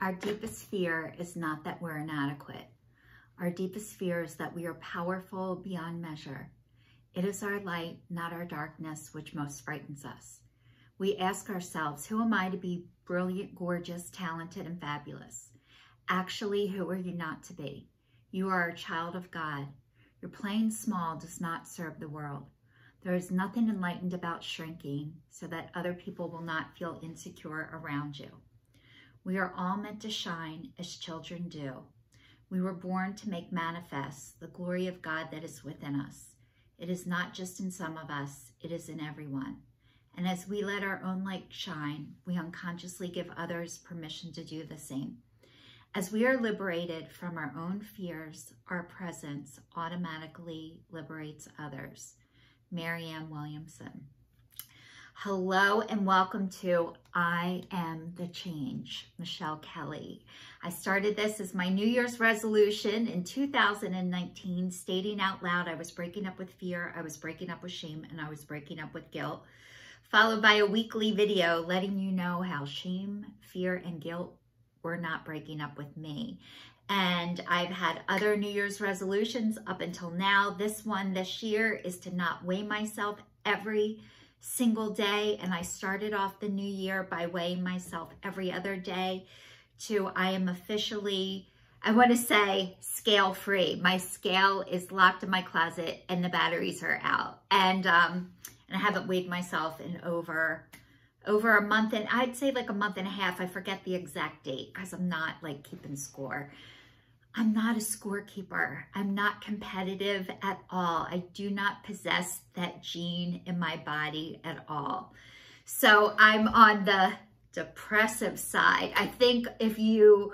Our deepest fear is not that we're inadequate. Our deepest fear is that we are powerful beyond measure. It is our light, not our darkness, which most frightens us. We ask ourselves, who am I to be brilliant, gorgeous, talented, and fabulous? Actually, who are you not to be? You are a child of God. Your playing small does not serve the world. There is nothing enlightened about shrinking so that other people will not feel insecure around you. We are all meant to shine as children do. We were born to make manifest the glory of God that is within us. It is not just in some of us, it is in everyone. And as we let our own light shine, we unconsciously give others permission to do the same. As we are liberated from our own fears, our presence automatically liberates others. Marianne Williamson. Hello and welcome to I Am the Change, Michelle Kelly. I started this as my New Year's resolution in 2019, stating out loud I was breaking up with fear, I was breaking up with shame, and I was breaking up with guilt, followed by a weekly video letting you know how shame, fear, and guilt were not breaking up with me. And I've had other New Year's resolutions up until now. This one this year is to not weigh myself every single day. And I started off the new year by weighing myself every other day to I am officially, I want to say, scale free. My scale is locked in my closet and the batteries are out. And I haven't weighed myself in over a month, and I'd say like a month and a half. I forget the exact date because I'm not like keeping score. I'm not a scorekeeper. I'm not competitive at all. I do not possess that gene in my body at all. So I'm on the depressive side. I think if you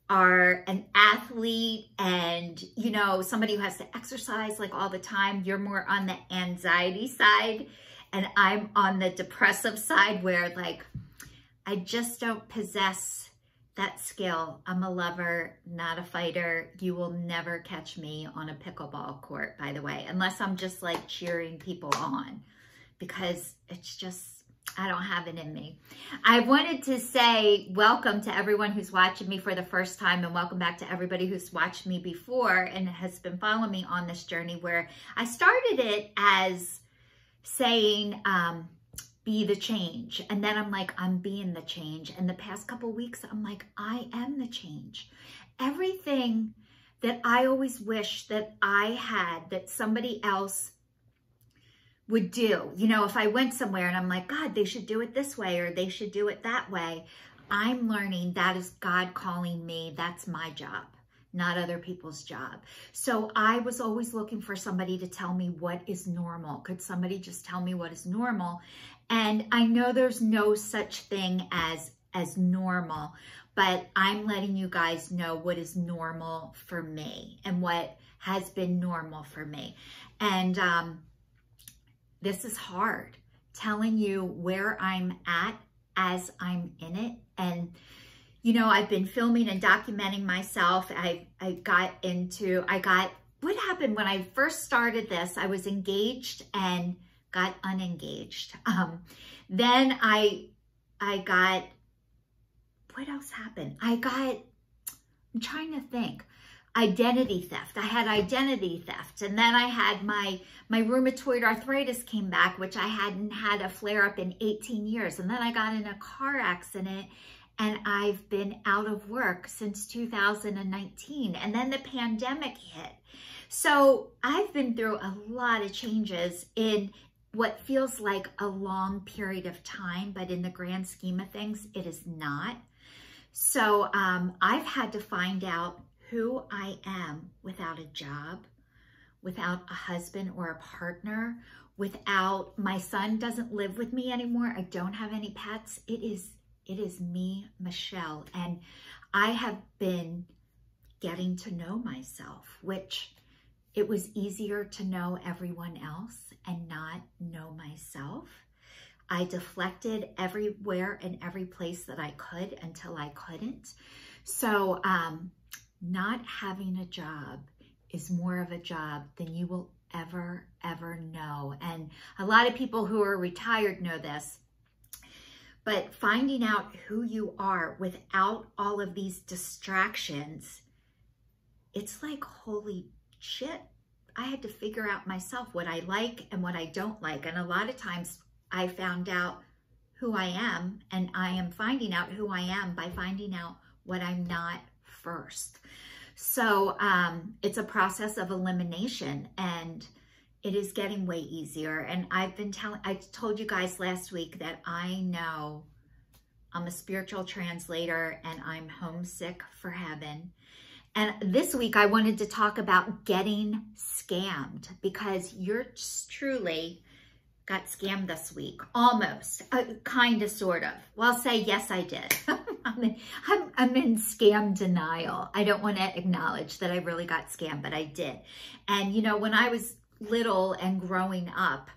are an athlete and, you know, somebody who has to exercise like all the time, you're more on the anxiety side. And I'm on the depressive side where like, I just don't possess that skill. I'm a lover, not a fighter. You will never catch me on a pickleball court, by the way, unless I'm just like cheering people on, because it's just, I don't have it in me. I wanted to say welcome to everyone who's watching me for the first time, and welcome back to everybody who's watched me before and has been following me on this journey where I started it as saying, be the change. And then I'm like, I'm being the change. And the past couple weeks, I'm like, I am the change. Everything that I always wish that I had, that somebody else would do. You know, if I went somewhere and I'm like, God, they should do it this way, or they should do it that way. I'm learning that is God calling me. That's my job, not other people's job. So I was always looking for somebody to tell me what is normal. Could somebody just tell me what is normal? And I know there's no such thing as normal, but I'm letting you guys know what is normal for me and what has been normal for me. And this is hard, telling you where I'm at as I'm in it. And you know, I've been filming and documenting myself. What happened when I first started this, I was engaged and got unengaged. Then I got, what else happened? I'm trying to think, identity theft. I had identity theft. And then I had my rheumatoid arthritis came back, which I hadn't had a flare up in 18 years. And then I got in a car accident and I've been out of work since 2019. And then the pandemic hit. So I've been through a lot of changes in what feels like a long period of time, but in the grand scheme of things, it is not. So I've had to find out who I am without a job, without a husband or a partner, without, my son doesn't live with me anymore. I don't have any pets. It is me, Michelle, and I have been getting to know myself, which it was easier to know everyone else and not know myself. I deflected everywhere and every place that I could until I couldn't. So not having a job is more of a job than you will ever know. And a lot of people who are retired know this. But finding out who you are without all of these distractions, it's like, holy shit. I had to figure out myself what I like and what I don't like. And a lot of times I found out who I am, and I am finding out who I am by finding out what I'm not first. So it's a process of elimination, and it is getting way easier. And I told you guys last week that I know I'm a spiritual translator and I'm homesick for heaven. And this week I wanted to talk about getting scammed, because yours truly got scammed this week. Almost, kind of, sort of. Well, I'll say, yes, I did. I'm in scam denial. I don't want to acknowledge that I really got scammed, but I did. And you know, when I was little and growing up,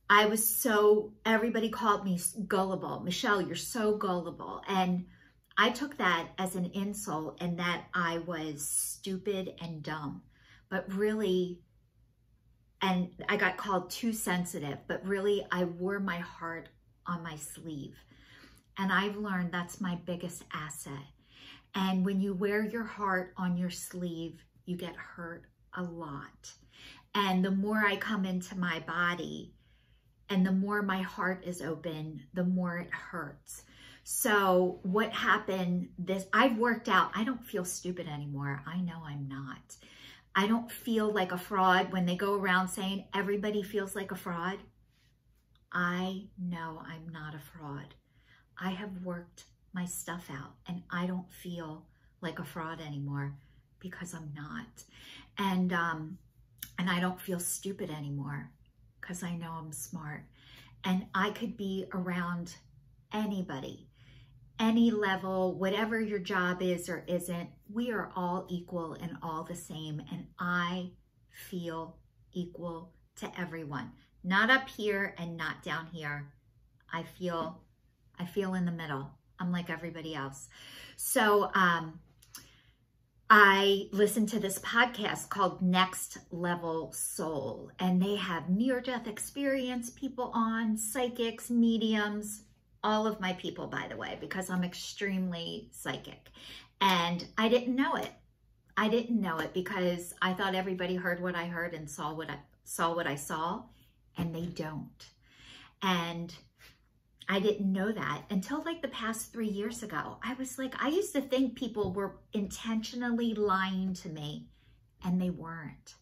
everybody called me gullible. Michelle, you're so gullible. And I took that as an insult, and that I was stupid and dumb. But really, and I got called too sensitive, but really I wore my heart on my sleeve. And I've learned that's my biggest asset. And when you wear your heart on your sleeve, you get hurt a lot. And the more I come into my body and the more my heart is open, the more it hurts. So what happened, I've worked out, I don't feel stupid anymore. I know I'm not. I don't feel like a fraud when they go around saying everybody feels like a fraud. I know I'm not a fraud. I have worked my stuff out, and I don't feel like a fraud anymore because I'm not. And I don't feel stupid anymore because I know I'm smart. And I could be around anybody, any level, whatever your job is or isn't. We are all equal and all the same. And I feel equal to everyone. Not up here and not down here. I feel in the middle. I'm like everybody else. So I listened to this podcast called Next Level Soul, and they have near-death experience people on, psychics, mediums, all of my people, by the way, because I'm extremely psychic. And I didn't know it. I didn't know it because I thought everybody heard what I heard and saw what I saw, and they don't. And I didn't know that until like the past 3 years ago. I was like, I used to think people were intentionally lying to me, and they weren't.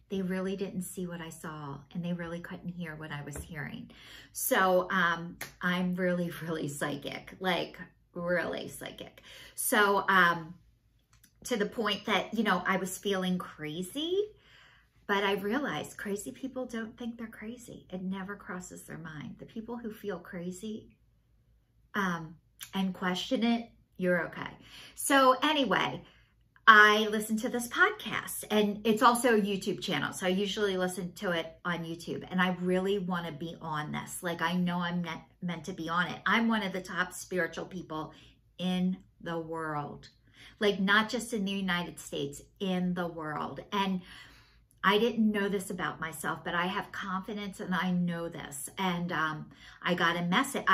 They really didn't see what I saw, and they really couldn't hear what I was hearing. So I'm really, really psychic, like really psychic. So to the point that, you know, I was feeling crazy, but I realized crazy people don't think they're crazy. It never crosses their mind. The people who feel crazy and question it, you're okay. So anyway, I listened to this podcast, and it's also a YouTube channel. So I usually listen to it on YouTube, and I really want to be on this. Like, I know I'm not meant to be on it. I'm one of the top spiritual people in the world, like not just in the United States, in the world. And I didn't know this about myself, but I have confidence, and I know this. And I got a message.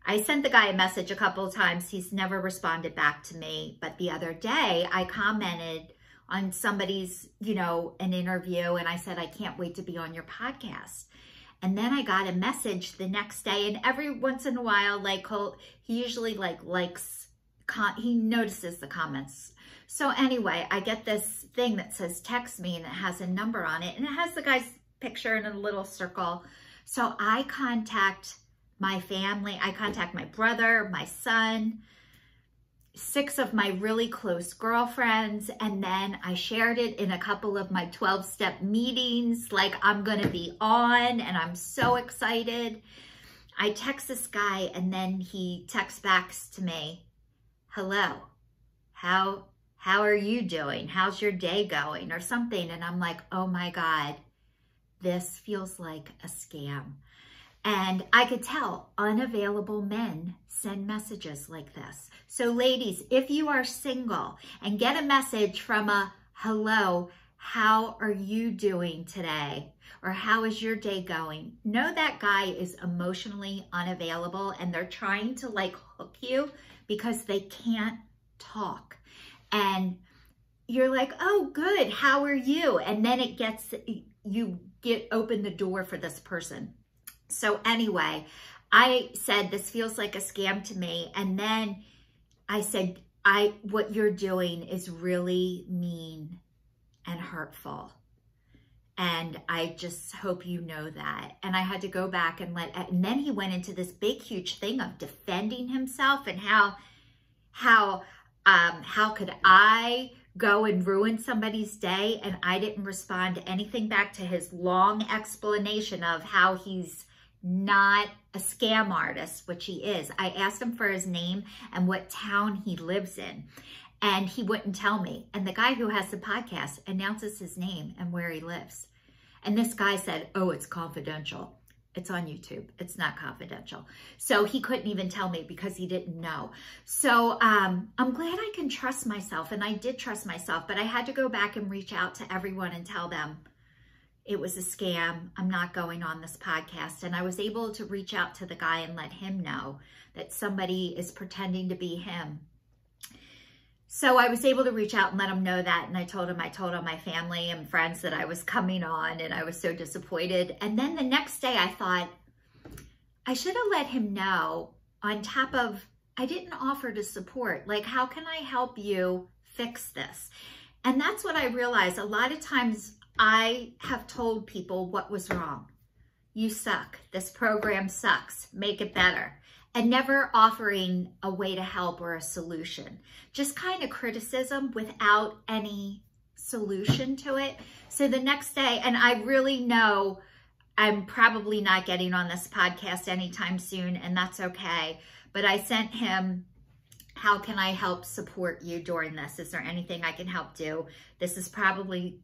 I sent the guy a message a couple of times. He's never responded back to me. But the other day I commented on somebody's, you know, an interview, and I said, I can't wait to be on your podcast. And then I got a message the next day, and every once in a while, like he usually likes, he notices the comments. So anyway, I get this thing that says text me, and it has a number on it, and it has the guy's picture in a little circle. So I contact my family. I contact my brother, my son, 6 of my really close girlfriends, and then I shared it in a couple of my 12-step meetings, like I'm going to be on, and I'm so excited. I text this guy, and then he texts back to me, hello, how are you doing? How's your day going? Or something. And I'm like, oh my God, this feels like a scam. And I could tell unavailable men send messages like this. So ladies, if you are single and get a message from a hello, how are you doing today? Or how is your day going? Know that guy is emotionally unavailable and they're trying to like hook you because they can't talk. And you're like, oh, good, how are you? And then you open the door for this person. So anyway, I said, this feels like a scam to me. And then I said, what you're doing is really mean and hurtful. And I just hope you know that. And I had to go back and then he went into this big, huge thing of defending himself and how could I go and ruin somebody's day? And I didn't respond to anything back to his long explanation of how he's not a scam artist, which he is. I asked him for his name and what town he lives in, and he wouldn't tell me. And the guy who has the podcast announces his name and where he lives. And this guy said, oh, it's confidential. It's on YouTube. It's not confidential. So he couldn't even tell me because he didn't know. So I'm glad I can trust myself. And I did trust myself, but I had to go back and reach out to everyone and tell them it was a scam. I'm not going on this podcast. And I was able to reach out to the guy and let him know that somebody is pretending to be him. So I was able to reach out and let him know that. And I told him my family and friends that I was coming on, and I was so disappointed. And then the next day I thought, I should have let him know, on top of, I didn't offer to support. Like, how can I help you fix this? And that's what I realized. A lot of times I have told people what was wrong. You suck. This program sucks. Make it better. And never offering a way to help or a solution. Just kind of criticism without any solution to it. So the next day, and I really know I'm probably not getting on this podcast anytime soon, and that's okay. But I sent him, how can I help support you during this? Is there anything I can help do? This is probably,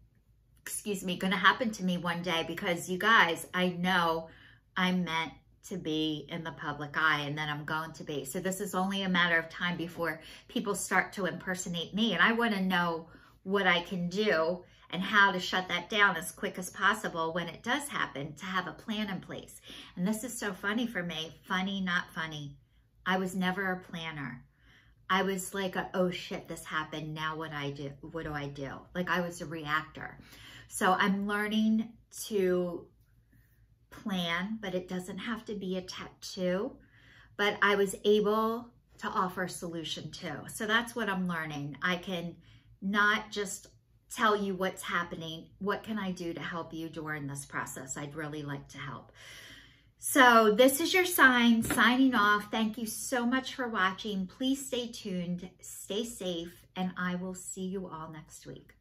going to happen to me one day, because you guys, I know I'm meant to be in the public eye, and then I'm going to be. So this is only a matter of time before people start to impersonate me. And I want to know what I can do and how to shut that down as quick as possible when it does happen, to have a plan in place. And this is so funny for me. Funny, not funny. I was never a planner. I was like, oh shit, this happened. Now what do I do? Like, I was a reactor. So I'm learning to plan, but it doesn't have to be a tattoo. But I was able to offer a solution too. So that's what I'm learning. I can not just tell you what's happening. What can I do to help you during this process? I'd really like to help. So this is your sign, signing off. Thank you so much for watching. Please stay tuned, stay safe, and I will see you all next week.